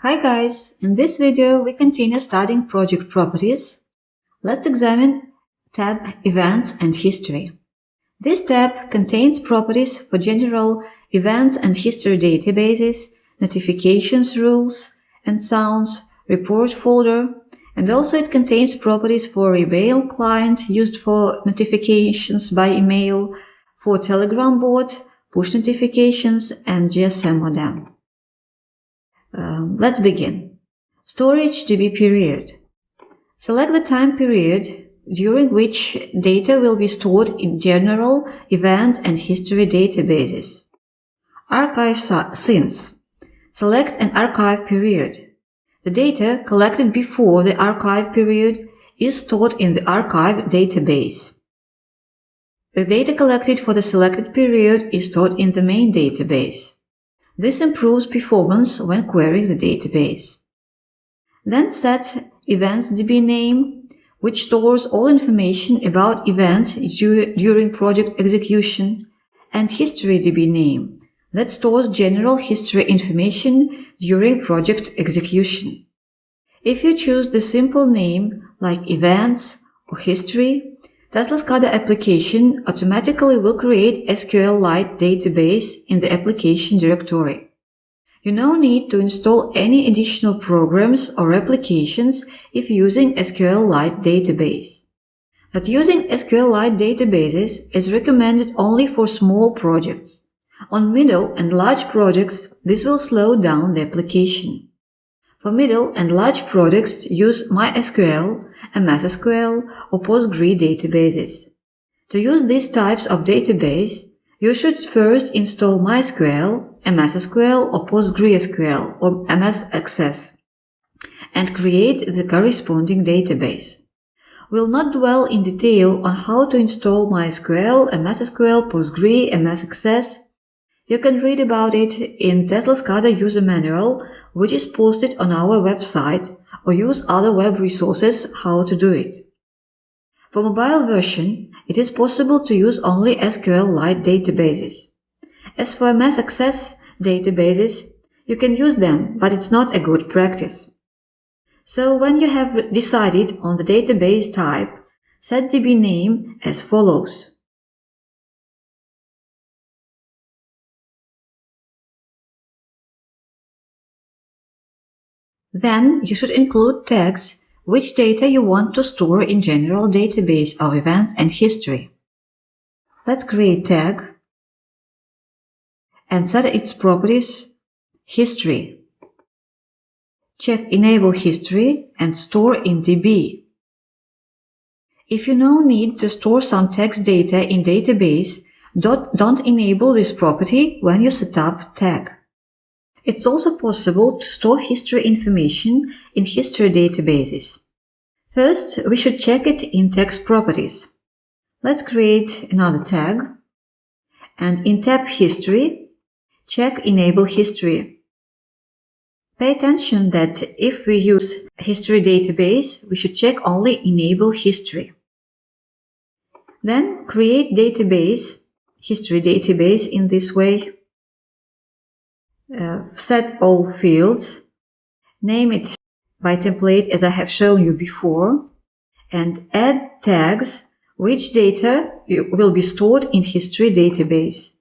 Hi guys, in this video we continue studying project properties. Let's examine tab Events and History. This tab contains properties for general events and history databases, notifications rules and sounds, report folder, and also it contains properties for email client used for notifications by email, for Telegram bot, push notifications, and GSM modem. Let's begin. Storage DB period. Select the time period during which data will be stored in general, event, and history databases. Archive since. Select an archive period. The data collected before the archive period is stored in the archive database. The data collected for the selected period is stored in the main database. This improves performance when querying the database. Then set events DB name, which stores all information about events during project execution, and history DB name, that stores general history information during project execution. If you choose the simple name like events or history, Tesla SCADA application automatically will create SQLite database in the application directory. You no need to install any additional programs or applications if using SQLite database. But using SQLite databases is recommended only for small projects. On middle and large projects, this will slow down the application. For middle and large projects, use MySQL, MSSQL, or PostgreSQL databases. To use these types of database, you should first install MySQL, MSSQL, or PostgreSQL, or MSSQL, and create the corresponding database. We'll not dwell in detail on how to install MySQL, MSSQL, PostgreSQL, MSSQL. You can read about it in Tesla SCADA user manual, which is posted on our website, or use other web resources how to do it. For mobile version, it is possible to use only SQLite databases. As for MSSQL databases, you can use them, but it's not a good practice. So when you have decided on the database type, set DB name as follows. Then you should include tags which data you want to store in general database of events and history. Let's create tag and set its properties history. Check enable history and store in DB. If you now need to store some text data in database, don't enable this property when you set up tag. It's also possible to store history information in history databases. First, we should check it in text properties. Let's create another tag, and in tab History, check Enable History. Pay attention that if we use history database, we should check only Enable History. Then create database, history database in this way. Set all fields, name it by template as I have shown you before, and add tags which data will be stored in history database.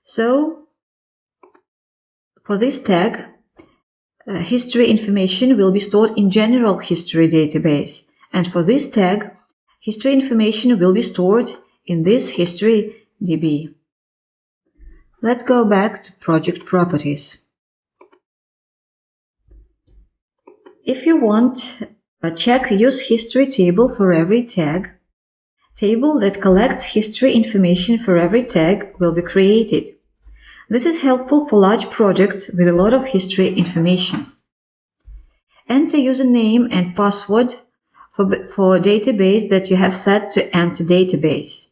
So, for this tag, history information will be stored in general history database, and for this tag, history information will be stored in this history DB. Let's go back to project properties. If you want, check Use History table for every tag. Table that collects history information for every tag will be created. This is helpful for large projects with a lot of history information. Enter username and password for database that you have set to enter database.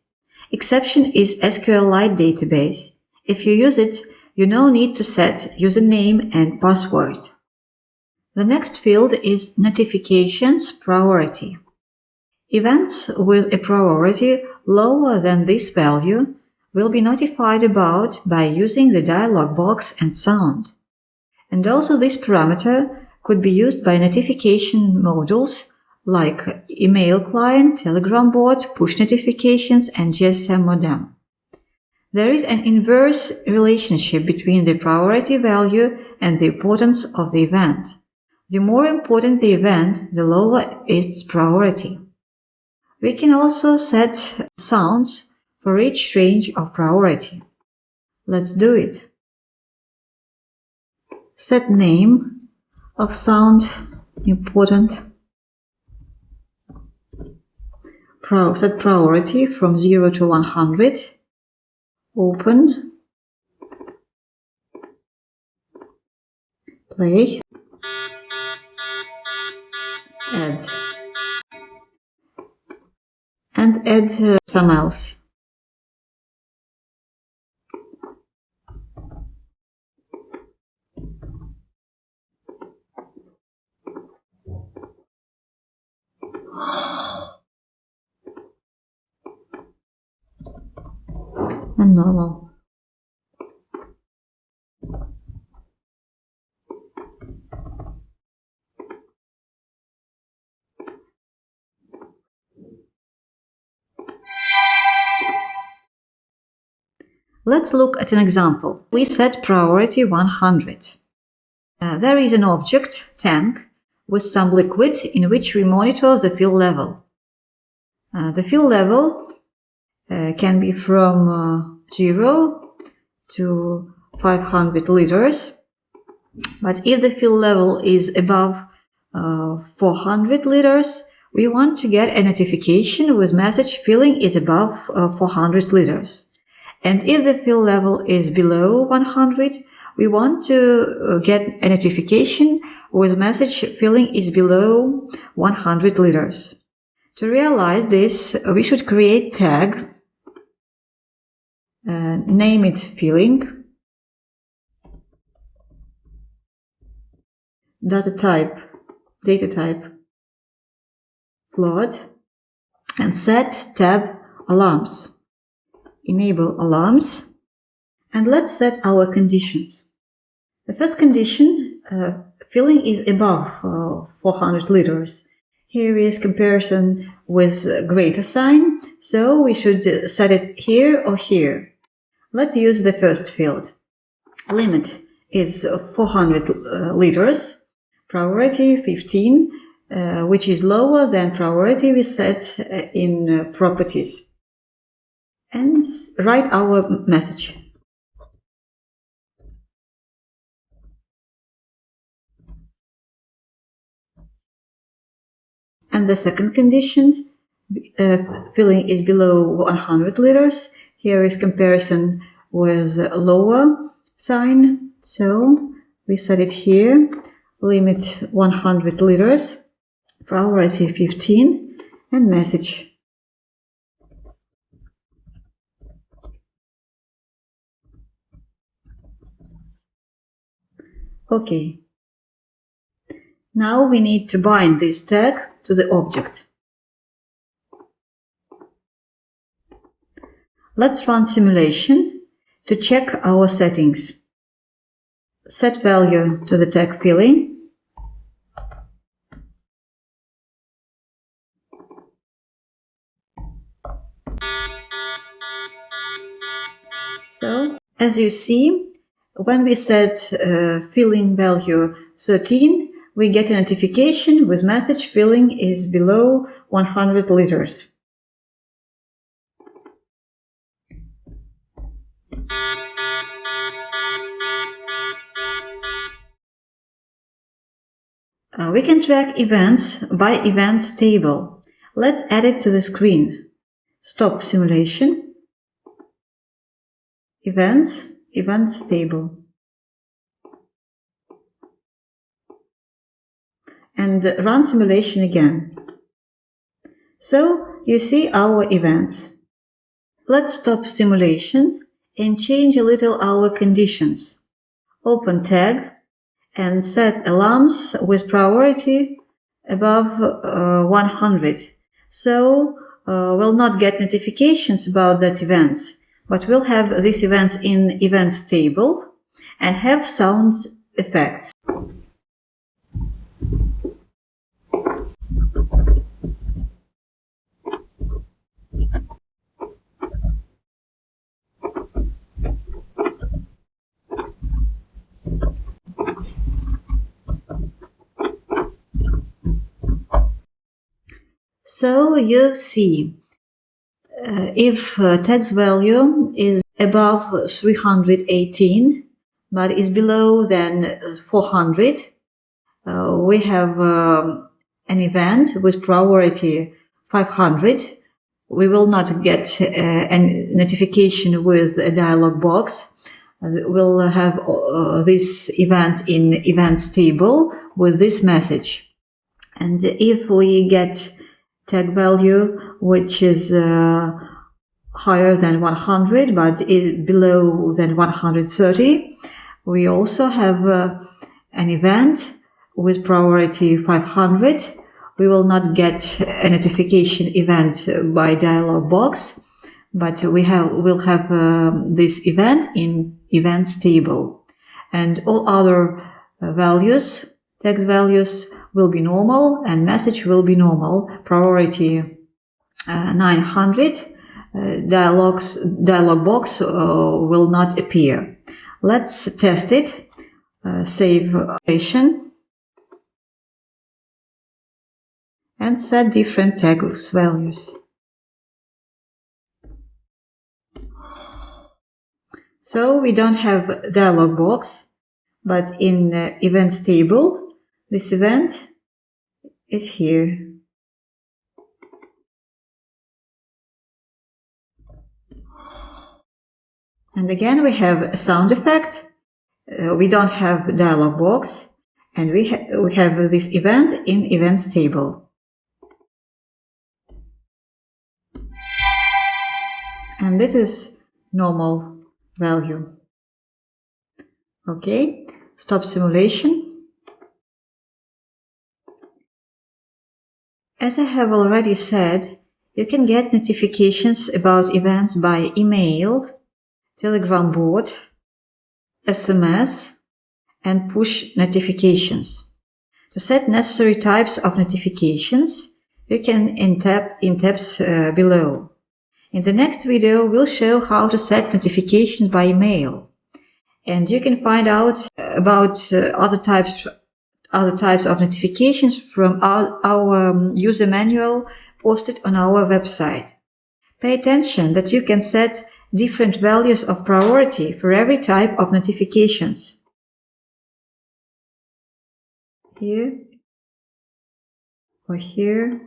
Exception is SQLite database. If you use it, you no need to set username and password. The next field is Notifications Priority. Events with a priority lower than this value will be notified about by using the dialog box and sound. And also this parameter could be used by notification modules like email client, Telegram bot, push notifications, and GSM modem. There is an inverse relationship between the priority value and the importance of the event. The more important the event, the lower its priority. We can also set sounds for each range of priority. Let's do it. Set name of sound important. Set priority from 0 to 100. Open. Play. Add. And add some else. And normal. Let's look at an example. We set priority 100. There is an object, tank, with some liquid in which we monitor the fill level. The fill level can be from 0 to 500 liters, but if the fill level is above 400 liters, we want to get a notification with message filling is above 400 liters. And if the fill level is below 100, we want to get a notification with message filling is below 100 liters. To realize this, we should create tag, name it filling, data type float, and set tab alarms. Enable alarms, and let's set our conditions. The first condition, filling is above 400 liters. Here is comparison with greater sign, so we should set it here or here. Let's use the first field. Limit is 400 liters, priority 15, which is lower than priority we set in properties. And write our message. And the second condition, filling is below 100 liters. Here is comparison with lower sign. So we set it here. Limit 100 liters, priority 15, and message. Okay. Now we need to bind this tag to the object. Let's run simulation to check our settings. Set value to the tag filling. So, as you see, when we set filling value 13, we get a notification with message filling is below 100 liters. We can track events by events table. Let's add it to the screen. Stop simulation. Events table. And run simulation again. So you see our events. Let's stop simulation and change a little our conditions. Open tag and set alarms with priority above 100. So we'll not get notifications about that events. but we'll have these events in events table and have sound effects. So you see, if text value is above 318 but is below than 400, we have an event with priority 500. We will not get a notification with a dialog box. We'll have this event in events table with this message. And if we get tag value which is higher than 100 but is below than 130, we also have an event with priority 500. We will not get a notification event by dialog box, but we'll have this event in events table. And all other values, text values, will be normal and message will be normal. Priority 900, dialog box will not appear. Let's test it. Save operation and set different text values. So we don't have dialog box, but in events table, this event is here. And again, we have a sound effect. We don't have dialog box, and we have this event in events table. And this is normal value. Okay, stop simulation. As I have already said, you can get notifications about events by email, Telegram bot, SMS, and push notifications. To set necessary types of notifications, you can in tabs below. In the next video, we'll show how to set notifications by email. And you can find out about other types of notifications from our user manual posted on our website. Pay attention that you can set different values of priority for every type of notifications. Here or here.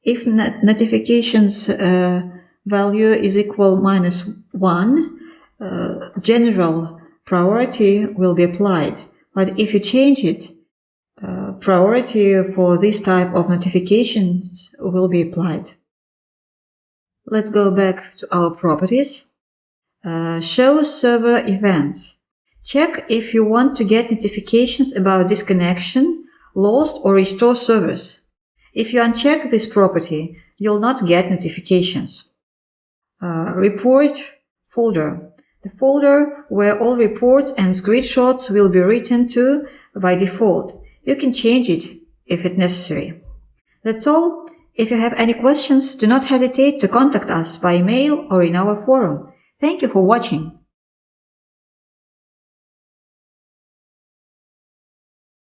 If notifications value is equal -1, general priority will be applied. But if you change it, priority for this type of notifications will be applied. Let's go back to our properties. Show server events. Check if you want to get notifications about disconnection, lost or restore service. If you uncheck this property, you'll not get notifications. Report folder. The folder where all reports and screenshots will be written to by default. You can change it if it's necessary. That's all. If you have any questions, do not hesitate to contact us by email or in our forum. Thank you for watching.